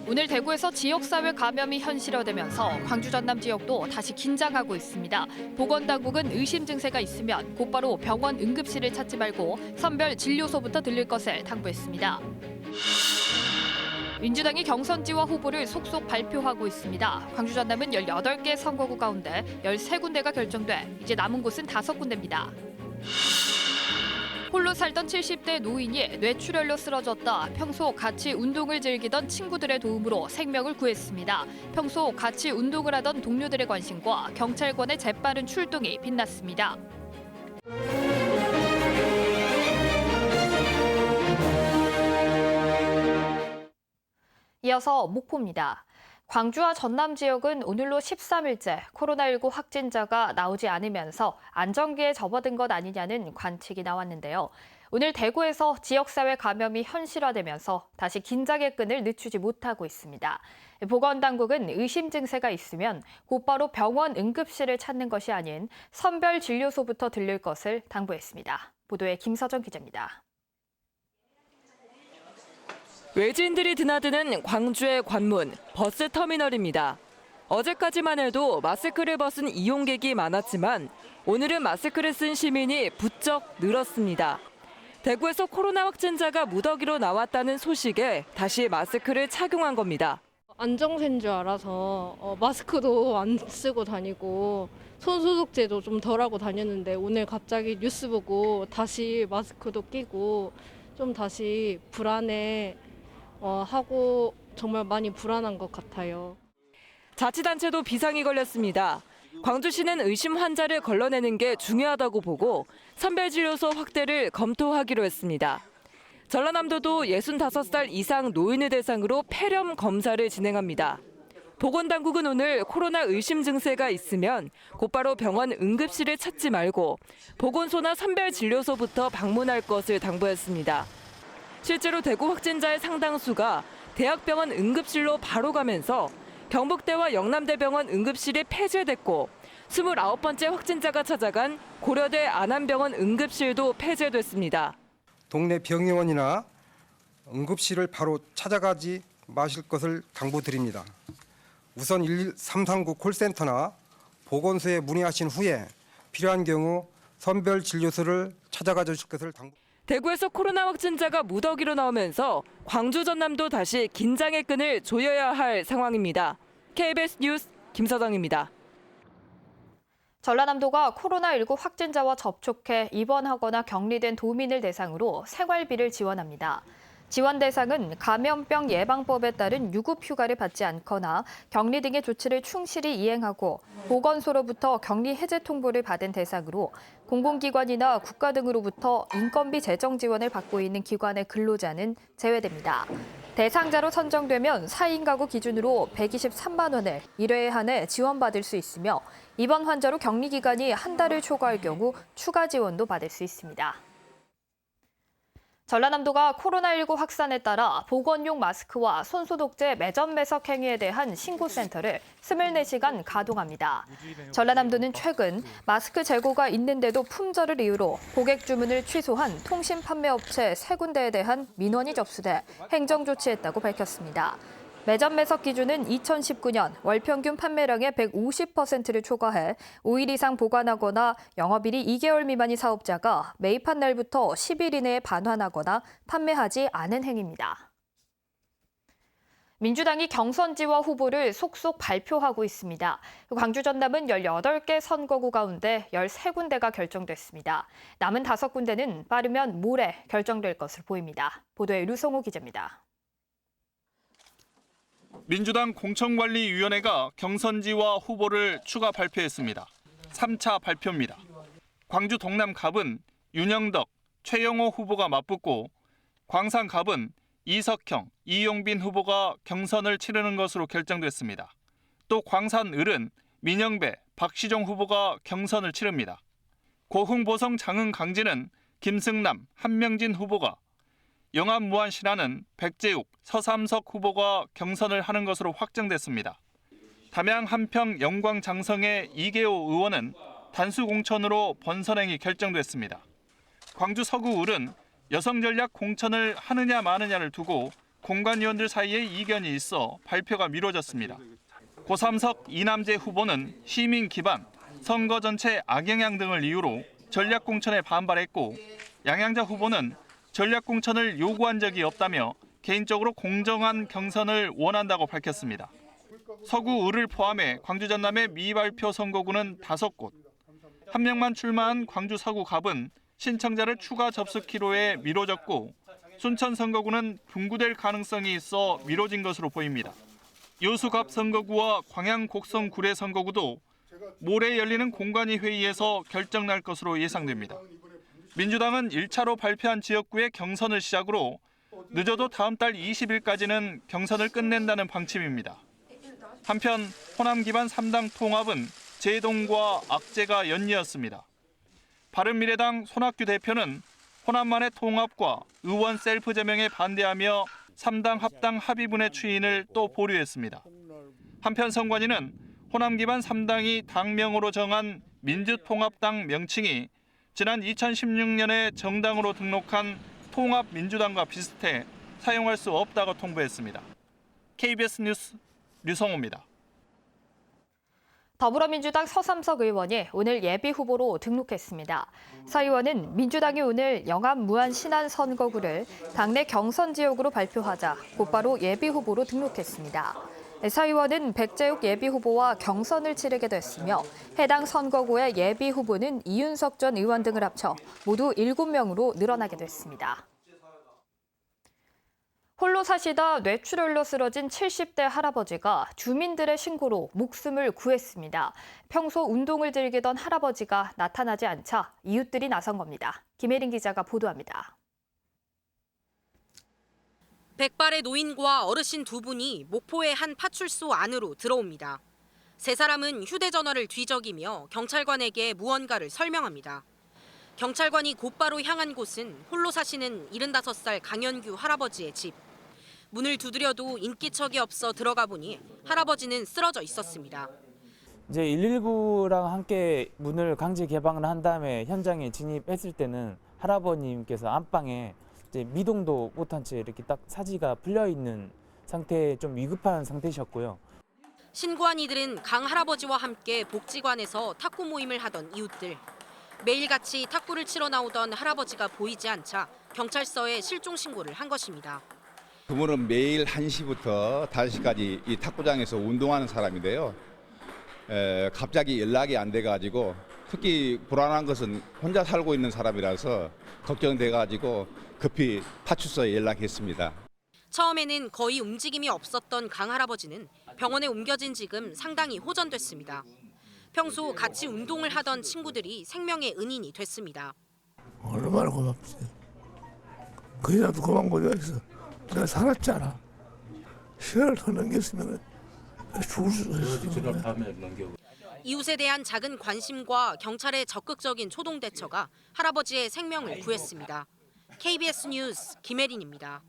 오늘 대구에서 지역사회 감염이 현실화되면서 광주 전남 지역도 다시 긴장하고 있습니다. 보건당국은 의심 증세가 있으면 곧바로 병원 응급실을 찾지 말고 선별 진료소부터 들릴 것을 당부했습니다. 민주당이 경선지와 후보를 속속 발표하고 있습니다. 광주 전남은 18개 선거구 가운데 13군데가 결정돼 이제 남은 곳은 5군데입니다. 홀로 살던 70대 노인이 뇌출혈로 쓰러졌다. 평소 같이 운동을 즐기던 친구들의 도움으로 생명을 구했습니다. 평소 같이 운동을 하던 동료들의 관심과 경찰관의 재빠른 출동이 빛났습니다. 이어서 목포입니다. 광주와 전남 지역은 오늘로 13일째 코로나19 확진자가 나오지 않으면서 안정기에 접어든 것 아니냐는 관측이 나왔는데요. 오늘 대구에서 지역사회 감염이 현실화되면서 다시 긴장의 끈을 늦추지 못하고 있습니다. 보건당국은 의심 증세가 있으면 곧바로 병원 응급실을 찾는 것이 아닌 선별 진료소부터 들릴 것을 당부했습니다. 보도에 김서정 기자입니다. 외지인들이 드나드는 광주의 관문, 버스터미널입니다. 어제까지만 해도 마스크를 벗은 이용객이 많았지만 오늘은 마스크를 쓴 시민이 부쩍 늘었습니다. 대구에서 코로나 확진자가 무더기로 나왔다는 소식에 다시 마스크를 착용한 겁니다. 안정세인 줄 알아서 마스크도 안 쓰고 다니고 손소독제도 좀 덜하고 다녔는데 오늘 갑자기 뉴스 보고 다시 마스크도 끼고 좀 다시 불안해 하고 정말 많이 불안한 것 같아요. 자치단체도 비상이 걸렸습니다. 광주시는 의심 환자를 걸러내는 게 중요하다고 보고 선별진료소 확대를 검토하기로 했습니다. 전라남도도 65살 이상 노인을 대상으로 폐렴 검사를 진행합니다. 보건당국은 오늘 코로나 의심 증세가 있으면 곧바로 병원 응급실을 찾지 말고 보건소나 선별진료소부터 방문할 것을 당부했습니다. 실제로 대구 확진자의 상당수가 대학병원 응급실로 바로 가면서 경북대와 영남대병원 응급실이 폐쇄됐고 29번째 확진자가 찾아간 고려대 안암병원 응급실도 폐쇄됐습니다. 동네 병의원이나 응급실을 바로 찾아가지 마실 것을 당부드립니다. 우선 11339 콜센터나 보건소에 문의하신 후에 필요한 경우 선별 진료소를 찾아가 주실 것을 당부드립니다. 대구에서 코로나 확진자가 무더기로 나오면서 광주 전남도 다시 긴장의 끈을 조여야 할 상황입니다. KBS 뉴스 김서정입니다. 전라남도가 코로나19 확진자와 접촉해 입원하거나 격리된 도민을 대상으로 생활비를 지원합니다. 지원 대상은 감염병 예방법에 따른 유급 휴가를 받지 않거나 격리 등의 조치를 충실히 이행하고 보건소로부터 격리 해제 통보를 받은 대상으로 공공기관이나 국가 등으로부터 인건비 재정 지원을 받고 있는 기관의 근로자는 제외됩니다. 대상자로 선정되면 4인 가구 기준으로 123만 원을 1회에 한해 지원받을 수 있으며 입원 환자로 격리 기간이 한 달을 초과할 경우 추가 지원도 받을 수 있습니다. 전라남도가 코로나19 확산에 따라 보건용 마스크와 손소독제 매점 매석 행위에 대한 신고센터를 24시간 가동합니다. 전라남도는 최근 마스크 재고가 있는데도 품절을 이유로 고객 주문을 취소한 통신 판매업체 3군데에 대한 민원이 접수돼 행정 조치했다고 밝혔습니다. 매점 매석 기준은 2019년 월 평균 판매량의 150%를 초과해 5일 이상 보관하거나 영업일이 2개월 미만인 사업자가 매입한 날부터 10일 이내에 반환하거나 판매하지 않은 행위입니다. 민주당이 경선지와 후보를 속속 발표하고 있습니다. 광주 전남은 18개 선거구 가운데 13군데가 결정됐습니다. 남은 5군데는 빠르면 모레 결정될 것으로 보입니다. 보도에 류성호 기자입니다. 민주당 공천관리위원회가 경선지와 후보를 추가 발표했습니다. 3차 발표입니다. 광주 동남갑은 윤영덕, 최영호 후보가 맞붙고 광산갑은 이석형, 이용빈 후보가 경선을 치르는 것으로 결정됐습니다. 또 광산을은 민영배, 박시종 후보가 경선을 치릅니다. 고흥, 보성, 장흥, 강진은 김승남, 한명진 후보가, 영암, 무안, 신안은 백재욱, 서삼석 후보가 경선을 하는 것으로 확정됐습니다. 담양, 한평, 영광, 장성의 이계호 의원은 단수 공천으로 번선행이 결정됐습니다. 광주 서구 을은 여성 전략 공천을 하느냐 마느냐를 두고 공관위원들 사이에 이견이 있어 발표가 미뤄졌습니다. 고삼석 이남재 후보는 시민 기반, 선거 전체 악영향 등을 이유로 전략 공천에 반발했고 양양자 후보는 전략 공천을 요구한 적이 없다며 개인적으로 공정한 경선을 원한다고 밝혔습니다. 서구 을을 포함해 광주 전남의 미발표 선거구는 5곳. 한 명만 출마한 광주 서구 갑은 신청자를 추가 접수키로 해 미뤄졌고 순천 선거구는 분구될 가능성이 있어 미뤄진 것으로 보입니다. 여수갑 선거구와 광양 곡성 구례 선거구도 모레 열리는 공관위 회의에서 결정날 것으로 예상됩니다. 민주당은 1차로 발표한 지역구의 경선을 시작으로 늦어도 다음 달 20일까지는 경선을 끝낸다는 방침입니다. 한편 호남 기반 3당 통합은 제동과 악재가 연이었습니다. 바른미래당 손학규 대표는 호남만의 통합과 의원 셀프 제명에 반대하며 3당 합당 합의문의 추인을 또 보류했습니다. 한편 선관위는 호남 기반 3당이 당명으로 정한 민주통합당 명칭이 지난 2016년에 정당으로 등록한 통합민주당과 비슷해 사용할 수 없다고 통보했습니다. KBS 뉴스 류성호입니다. 더불어민주당 서삼석 의원이 오늘 예비 후보로 등록했습니다. 서 의원은 민주당이 오늘 영암 무안 신안 선거구를 당내 경선 지역으로 발표하자 곧바로 예비 후보로 등록했습니다. 서 의원은 백재욱 예비 후보와 경선을 치르게 됐으며 해당 선거구의 예비 후보는 이윤석 전 의원 등을 합쳐 모두 7명으로 늘어나게 됐습니다. 홀로 사시다 뇌출혈로 쓰러진 70대 할아버지가 주민들의 신고로 목숨을 구했습니다. 평소 운동을 즐기던 할아버지가 나타나지 않자 이웃들이 나선 겁니다. 김혜린 기자가 보도합니다. 백발의 노인과 어르신 두 분이 목포의 한 파출소 안으로 들어옵니다. 세 사람은 휴대전화를 뒤적이며 경찰관에게 무언가를 설명합니다. 경찰관이 곧바로 향한 곳은 홀로 사시는 75살 강현규 할아버지의 집. 문을 두드려도 인기척이 없어 들어가 보니 할아버지는 쓰러져 있었습니다. 이제 119랑 함께 문을 강제 개방을 한 다음에 현장에 진입했을 때는 할아버님께서 안방에 이제 미동도 못한 채 이렇게 딱 사지가 풀려 있는 상태에 좀 위급한 상태셨고요. 신고한 이들은 강 할아버지와 함께 복지관에서 탁구 모임을 하던 이웃들. 매일같이 탁구를 치러 나오던 할아버지가 보이지 않자 경찰서에 실종 신고를 한 것입니다. 그분은 매일 1시부터 5시까지 이 탁구장에서 운동하는 사람인데요. 갑자기 연락이 안 돼가지고 특히 불안한 것은 혼자 살고 있는 사람이라서 걱정돼가지고 급히 파출소에 연락했습니다. 처음에는 거의 움직임이 없었던 강 할아버지는 병원에 옮겨진 지금 상당히 호전됐습니다. 평소 같이 운동을 하던 친구들이 생명의 은인이 됐습니다. 얼마나 고맙지. 그이라도 고마운 거리가 있어. 내가 살았잖아. 시간을 더 넘겼으면 죽을 수도 있어. 이웃에 대한 작은 관심과 경찰의 적극적인 초동 대처가 할아버지의 생명을 구했습니다. KBS 뉴스 김혜린입니다.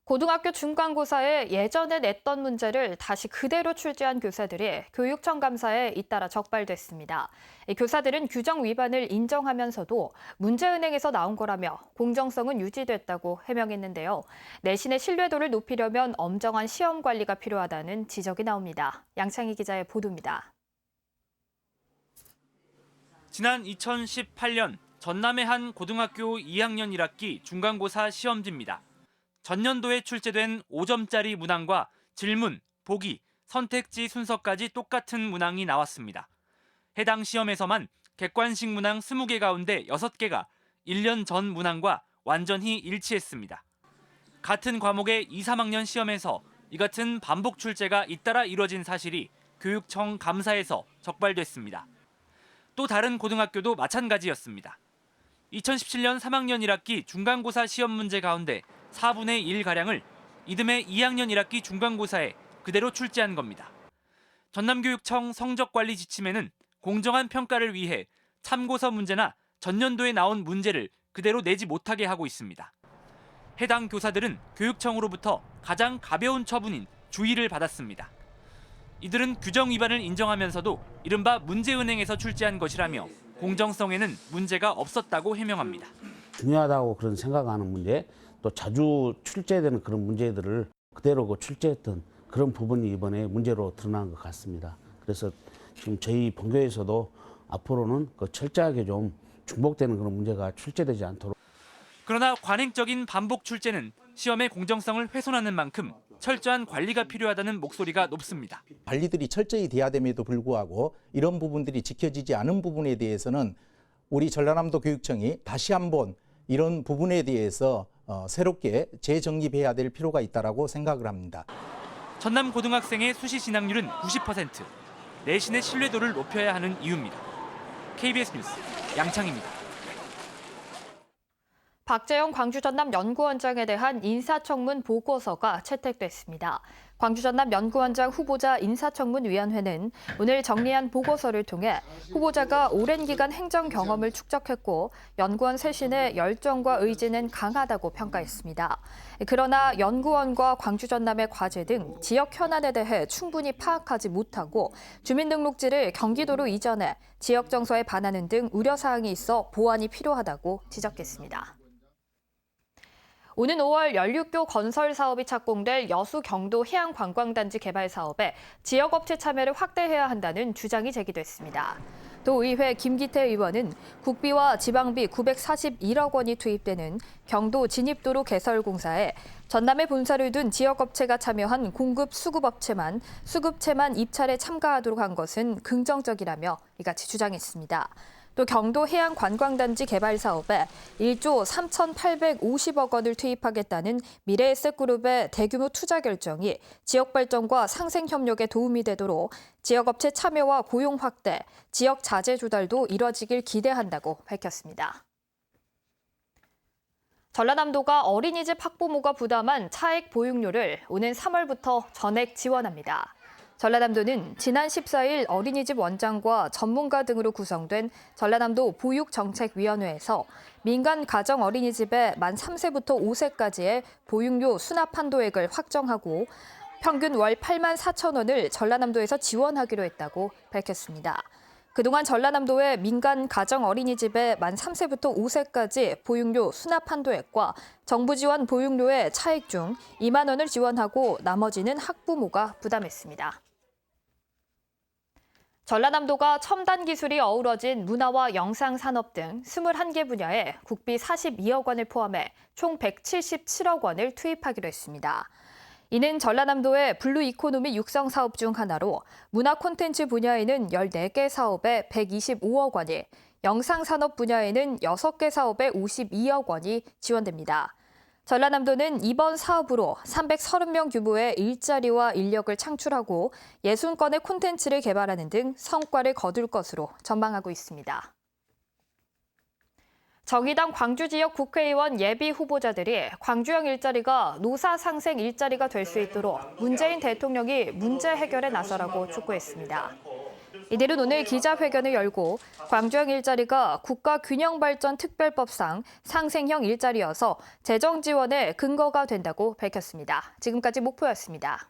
고등학교 중간고사에 예전에 냈던 문제를 다시 그대로 출제한 교사들이 교육청 감사에 잇따라 적발됐습니다. 교사들은 규정 위반을 인정하면서도 문제은행에서 나온 거라며 공정성은 유지됐다고 해명했는데요. 내신의 신뢰도를 높이려면 엄정한 시험 관리가 필요하다는 지적이 나옵니다. 양창희 기자의 보도입니다. 지난 2018년 전남의 한 고등학교 2학년 1학기 중간고사 시험지입니다. 전년도에 출제된 5점짜리 문항과 질문, 보기, 선택지 순서까지 똑같은 문항이 나왔습니다. 해당 시험에서만 객관식 문항 20개 가운데 6개가 1년 전 문항과 완전히 일치했습니다. 같은 과목의 2, 3학년 시험에서 이 같은 반복 출제가 잇따라 이뤄진 사실이 교육청 감사에서 적발됐습니다. 또 다른 고등학교도 마찬가지였습니다. 2017년 3학년 1학기 중간고사 시험 문제 가운데 4분의 1가량을 이듬해 2학년 1학기 중간고사에 그대로 출제한 겁니다. 전남교육청 성적관리 지침에는 공정한 평가를 위해 참고서 문제나 전년도에 나온 문제를 그대로 내지 못하게 하고 있습니다. 해당 교사들은 교육청으로부터 가장 가벼운 처분인 주의를 받았습니다. 이들은 규정 위반을 인정하면서도 이른바 문제은행에서 출제한 것이라며 공정성에는 문제가 없었다고 해명합니다. 중요하다고 그런 생각하는 문제, 또 자주 출제되는 그런 문제들을 그대로 출제했던 그런 부분이 이번에 문제로 드러난 것 같습니다. 그래서 지금 저희 본교에서도 앞으로는 철저하게 좀 중복되는 그런 문제가 출제되지 않도록. 그러나 관행적인 반복 출제는 시험의 공정성을 훼손하는 만큼 철저한 관리가 필요하다는 목소리가 높습니다. 관리들이 철저히 돼야 됨에도 불구하고 이런 부분들이 지켜지지 않은 부분에 대해서는 우리 전라남도 교육청이 다시 한번 이런 부분에 대해서 새롭게 재정립해야 될 필요가 있다고 생각을 합니다. 전남 고등학생의 수시 진학률은 90%, 내신의 신뢰도를 높여야 하는 이유입니다. KBS 뉴스 양창입니다. 박재영 광주 전남 연구원장에 대한 인사청문 보고서가 채택됐습니다. 광주 전남 연구원장 후보자 인사청문위원회는 오늘 정리한 보고서를 통해 후보자가 오랜 기간 행정 경험을 축적했고 연구원 쇄신의 열정과 의지는 강하다고 평가했습니다. 그러나 연구원과 광주 전남의 과제 등 지역 현안에 대해 충분히 파악하지 못하고 주민등록지를 경기도로 이전해 지역 정서에 반하는 등 우려사항이 있어 보완이 필요하다고 지적했습니다. 오는 5월 연륙교 건설 사업이 착공될 여수 경도 해양관광단지 개발 사업에 지역업체 참여를 확대해야 한다는 주장이 제기됐습니다. 도의회 김기태 의원은 국비와 지방비 941억 원이 투입되는 경도 진입도로 개설 공사에 전남에 본사를 둔 지역업체가 참여한 공급-수급업체만 수급체만 입찰에 참가하도록 한 것은 긍정적이라며 이같이 주장했습니다. 또 경도 해양관광단지 개발 사업에 1조 3,850억 원을 투입하겠다는 미래에셋그룹의 대규모 투자 결정이 지역 발전과 상생 협력에 도움이 되도록 지역업체 참여와 고용 확대, 지역 자재 조달도 이뤄지길 기대한다고 밝혔습니다. 전라남도가 어린이집 학부모가 부담한 차액 보육료를 오는 3월부터 전액 지원합니다. 전라남도는 지난 14일 어린이집 원장과 전문가 등으로 구성된 전라남도 보육정책위원회에서 민간 가정 어린이집에 만 3세부터 5세까지의 보육료 수납 한도액을 확정하고 평균 월 8만 4천 원을 전라남도에서 지원하기로 했다고 밝혔습니다. 그동안 전라남도의 민간 가정 어린이집에 만 3세부터 5세까지 보육료 수납 한도액과 정부 지원 보육료의 차액 중 2만 원을 지원하고 나머지는 학부모가 부담했습니다. 전라남도가 첨단 기술이 어우러진 문화와 영상 산업 등 21개 분야에 국비 42억 원을 포함해 총 177억 원을 투입하기로 했습니다. 이는 전라남도의 블루 이코노미 육성 사업 중 하나로 문화 콘텐츠 분야에는 14개 사업에 125억 원이, 영상 산업 분야에는 6개 사업에 52억 원이 지원됩니다. 전라남도는 이번 사업으로 330명 규모의 일자리와 인력을 창출하고 60건의 콘텐츠를 개발하는 등 성과를 거둘 것으로 전망하고 있습니다. 정의당 광주 지역 국회의원 예비 후보자들이 광주형 일자리가 노사 상생 일자리가 될 수 있도록 문재인 대통령이 문제 해결에 나서라고 촉구했습니다. 이들은 오늘 기자회견을 열고 광주형 일자리가 국가균형발전특별법상 상생형 일자리여서 재정 지원의 근거가 된다고 밝혔습니다. 지금까지 목포였습니다.